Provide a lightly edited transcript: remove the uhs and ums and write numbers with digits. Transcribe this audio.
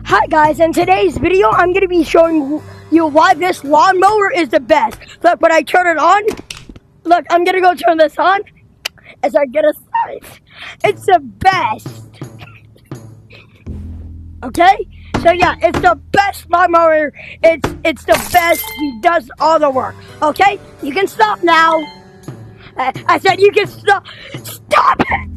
Hi guys, in today's video I'm going to be showing you why this lawnmower is the best. Look, when I turn it on, look, I'm going to go turn this on as I get a start. It's the best. Okay? So yeah, it's the best lawnmower. It's the best. He does all the work. Okay? You can stop now. I said you can stop. Stop it!